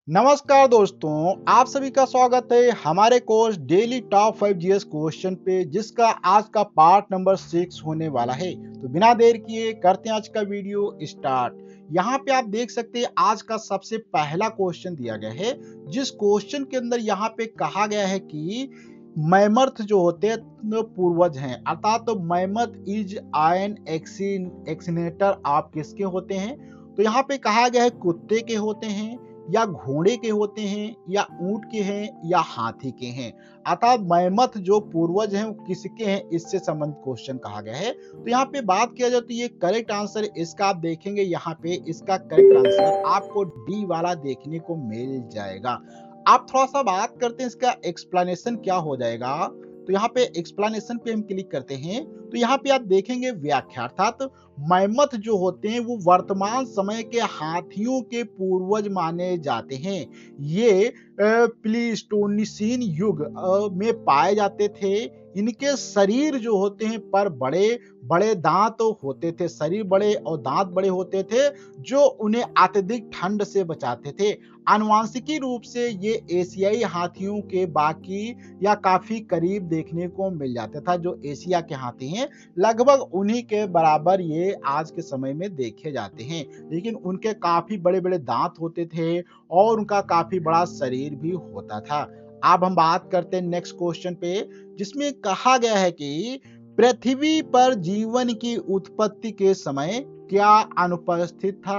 नमस्कार दोस्तों, आप सभी का स्वागत है हमारे course daily top 5 GS question पे, जिसका आज का पार्ट नंबर 6 होने वाला है। तो बिना देर किए करते हैं आज का वीडियो स्टार्ट। यहाँ पे आप देख सकते हैं आज का सबसे पहला क्वेश्चन दिया गया है, जिस क्वेश्चन के अंदर यहाँ पे कहा गया है कि मैमथ जो होते हैं पूर्वज हैं, अर्थात तो मैमथ इज एन एक्सिनेटर आप किसके होते हैं। तो यहाँ पे कहा गया है कुत्ते के होते हैं, या घोड़े के होते हैं, या ऊंट के हैं, या हाथी के हैं। अर्थात मैमथ जो पूर्वज हैं वो किसके हैं, इससे संबंधित क्वेश्चन कहा गया है। तो यहाँ पे बात किया जाए तो ये करेक्ट आंसर इसका आप देखेंगे, यहाँ पे इसका करेक्ट आंसर आपको डी वाला देखने को मिल जाएगा। आप थोड़ा सा बात करते हैं इसका एक्सप्लेनेशन क्या हो जाएगा। तो यहाँ पे एक्सप्लेनेशन पे हम क्लिक करते हैं, तो यहाँ पे आप देखेंगे व्याख्या, अर्थात मैमथ जो होते हैं वो वर्तमान समय के हाथियों के पूर्वज माने जाते हैं। ये प्लीस्टोनिसीन युग में पाए जाते थे। इनके शरीर जो होते हैं पर बड़े बड़े दांत होते थे, शरीर बड़े और दांत बड़े होते थे, जो उन्हें अत्यधिक ठंड से बचाते थे। आनुवांशिकी रूप से ये एशियाई हाथियों के बाकी या काफी करीब देखने को मिल जाता था। जो एशिया के हाथी हैं लगभग उन्हीं के बराबर ये आज के समय में देखे जाते हैं, लेकिन उनके काफी बड़े बड़े दांत होते थे और उनका काफी बड़ा शरीर भी होता था। अब हम बात करते हैं नेक्स्ट क्वेश्चन पे, जिसमें कहा गया है कि पृथ्वी पर जीवन की उत्पत्ति के समय क्या अनुपस्थित था।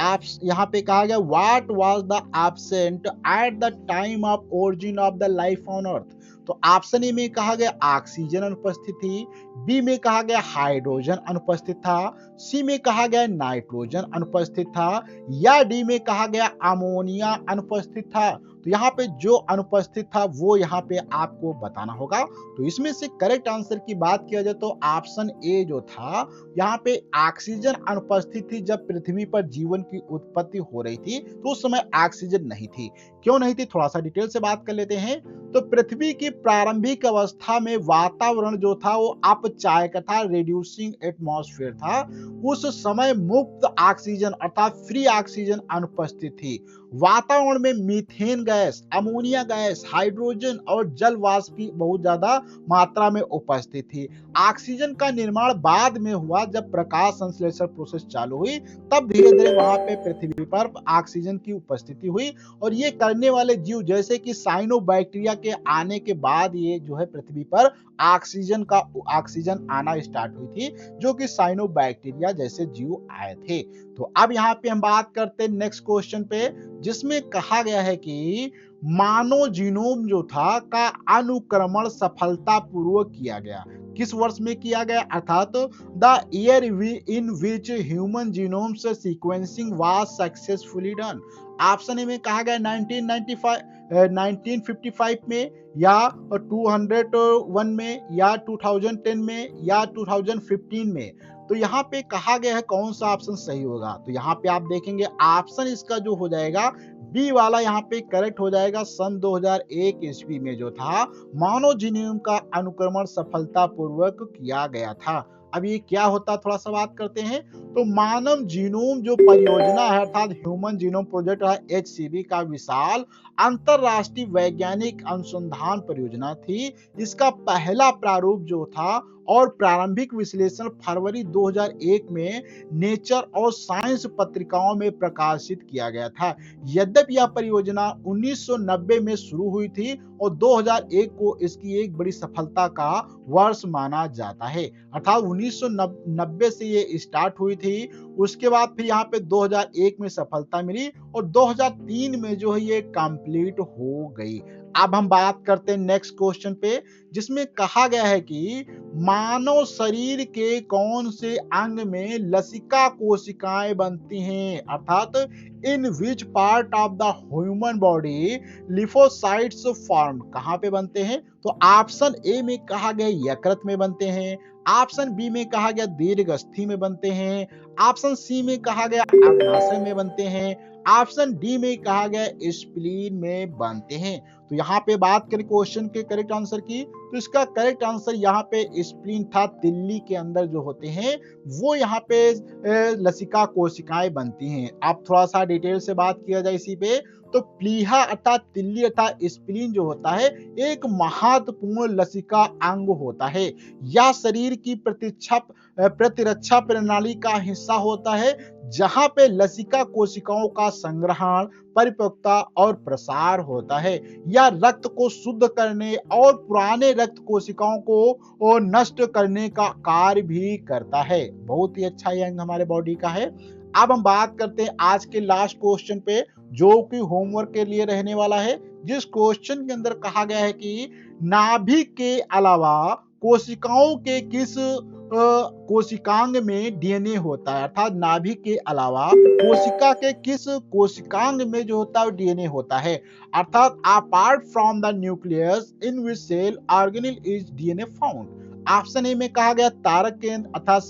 आप यहाँ पे कहा गया what was the absent at the time of origin of the life on earth. तो ऑप्शन ए में कहा गया ऑक्सीजन अनुपस्थित थी, बी में कहा गया हाइड्रोजन अनुपस्थित था, सी में कहा गया नाइट्रोजन अनुपस्थित था, या डी में कहा गया अमोनिया अनुपस्थित था। तो यहाँ पे जो अनुपस्थित था वो यहाँ पे आपको बताना होगा। तो इसमें से करेक्ट आंसर की बात किया जाए तो ऑप्शन ए जो था, यहाँ पे ऑक्सीजन अनुपस्थित थी। जब पृथ्वी पर जीवन की उत्पत्ति हो रही थी तो उस समय ऑक्सीजन नहीं थी। क्यों नहीं थी, थोड़ा सा डिटेल से बात कर लेते हैं। तो पृथ्वी की प्रारंभिक अवस्था में वातावरण जो था वो अपचायक था, रिड्यूसिंग एटमॉस्फेयर था। उस समय मुक्त ऑक्सीजन अर्थात फ्री ऑक्सीजन अनुपस्थित थी। वातावरण में methane gas, ammonia gas, hydrogen और जल वाष्प की बहुत ज्यादा मात्रा में उपस्थित थी। ऑक्सीजन का निर्माण बाद में हुआ, जब प्रकाश संश्लेषण प्रोसेस चालू हुई, तब धीरे धीरे वहां पे पृथ्वी पर ऑक्सीजन की उपस्थिति हुई। और ये करने वाले जीव जैसे कि साइनोबैक्टीरिया के आने के बाद ये जो है पृथ्वी पर ऑक्सीजन आना स्टार्ट हुई थी, जो कि साइनोबैक्टीरिया जैसे जीव आए थे। तो अब यहाँ पे हम बात करते हैं नेक्स्ट क्वेश्चन पे, जिसमें कहा गया है कि मानव जीनोम जो था का अनुक्रमण सफलतापूर्वक किया गया। किस वर्ष में किया गया, अर्थात the year in which human genomes sequencing was successfully done. Option A में कहा गया 1955 में, या 201 में, या 2010 में, या 2015 में। तो यहाँ पे कहा गया है कौन सा ऑप्शन सही होगा। तो यहाँ पे आप देखेंगे ऑप्शन इसका जो हो जाएगा बी वाला यहाँ पे करेक्ट हो जाएगा। सन 2001 ईस्वी में जो था मानव जीनोम का अनुक्रमण सफलतापूर्वक किया गया था। अब ये क्या होता, थोड़ा सा बात करते हैं। तो मानव जीनोम जो परियोजना है, अर्थात ह्यूमन जीनोम प्रोजेक्ट है, एचसीवी का विशाल अंतरराष्ट्रीय वैज्ञानिक अनुसंधान परियोजना थी। इसका पहला प्रारूप जो था और प्रारंभिक विश्लेषण फरवरी 2001 में नेचर और साइंस पत्रिकाओं में प्रकाशित किया गया था। यद्यपि यह परियोजना 1990 में शुरू हुई थी और 2001 को इसकी एक बड़ी सफलता का वर्ष माना जाता है। अर्थात 1990 से ये स्टार्ट हुई थी, उसके बाद फिर यहाँ पे 2001 में सफलता मिली और 2003 में जो है ये कंप्लीट हो गई। अब हम बात करते हैं नेक्स्ट क्वेश्चन पे, जिसमें कहा गया है कि मानव शरीर के कौन से अंग में लसिका कोशिकाएं बनती हैं, अर्थात in which part of the human body lymphocytes form, कहां पे बनते हैं। तो ऑप्शन ए में कहा गया यकृत में बनते हैं, ऑप्शन बी में कहा गया दीर्घस्थि में बनते हैं, ऑप्शन सी में कहा गया अग्नाशय में बनते हैं, ऑप्शन डी में कहा गया स्प्लीन में बनते हैं। तो यहाँ पे बात करें क्वेश्चन के करेक्ट आंसर की, तो इसका करेक्ट आंसर यहाँ पे स्प्लीन था। तिल्ली के अंदर जो होते हैं वो यहाँ पे लसिका कोशिकाएं बनती हैं। अब थोड़ा सा डिटेल से बात किया जाए इसी पे, तो प्लीहा अर्थात तिल्ली अर्थात स्प्लीन जो होता है एक महत्वपूर्ण लसिका अंग होता है। यह शरीर की प्रतिरक्षा प्रणाली का हिस्सा होता है, जहां पे लसिका कोशिकाओं का संग्रहण, परिपक्वता और प्रसार होता है। यह रक्त को शुद्ध करने और पुराने रक्त कोशिकाओं को नष्ट करने का कार्य भी करता है। बहुत ही अच्छा ये अंग हमारे बॉडी का है। अब हम बात करते हैं आज के लास्ट क्वेश्चन पे, जो कि होमवर्क के लिए रहने वाला है, जिस क्वेश्चन के अंदर कहा गया है कि नाभिक के अलावा कोशिकाओं के किस कोशिकांग में डीएनए होता है, अर्थात नाभिक के अलावा कोशिका के किस कोशिकांग में जो होता है डीएनए होता है, अर्थात apart from the nucleus in which cell organelle is DNA found. Option A में कहा गया तारक केंद्र अर्थात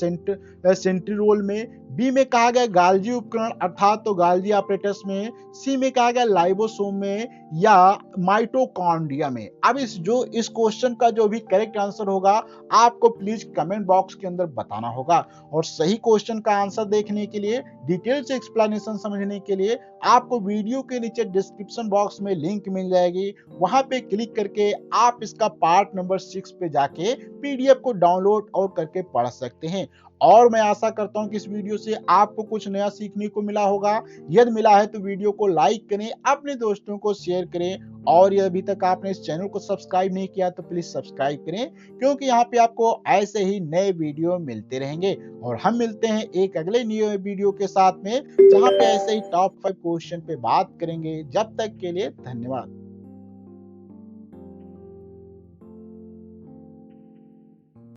सेंट्रियोल में, बी में कहा गया गाल्जी उपकरण अर्थात तो गाल्जी apparatus में, सी में कहा गया लाइबोसोम में, या माइटोकॉन्ड्रिया में। अब इस क्वेश्चन का जो भी करेक्ट आंसर होगा आपको प्लीज कमेंट बॉक्स के अंदर बताना होगा। और सही क्वेश्चन का आंसर देखने के लिए, डिटेल से एक्सप्लेनेशन समझने के लिए आपको वीडियो के नीचे डिस्क्रिप्शन बॉक्स में लिंक मिल जाएगी, वहां पे क्लिक करके आप इसका पार्ट नंबर 6 पे जाके पीडीएफ को डाउनलोड और करके पढ़ सकते हैं। और मैं आशा करता हूं कि इस वीडियो से आपको कुछ नया सीखने को मिला होगा। यदि मिला है तो वीडियो को लाइक करें, अपने दोस्तों को शेयर करें, और यदि अभी तक आपने इस चैनल को सब्सक्राइब नहीं किया तो प्लीज सब्सक्राइब करें, क्योंकि यहाँ पे आपको ऐसे ही नए वीडियो मिलते रहेंगे। और हम मिलते हैं एक अगले नए वीडियो के साथ में, जहाँ पे ऐसे ही टॉप 5 क्वेश्चन पे बात करेंगे। जब तक के लिए धन्यवाद।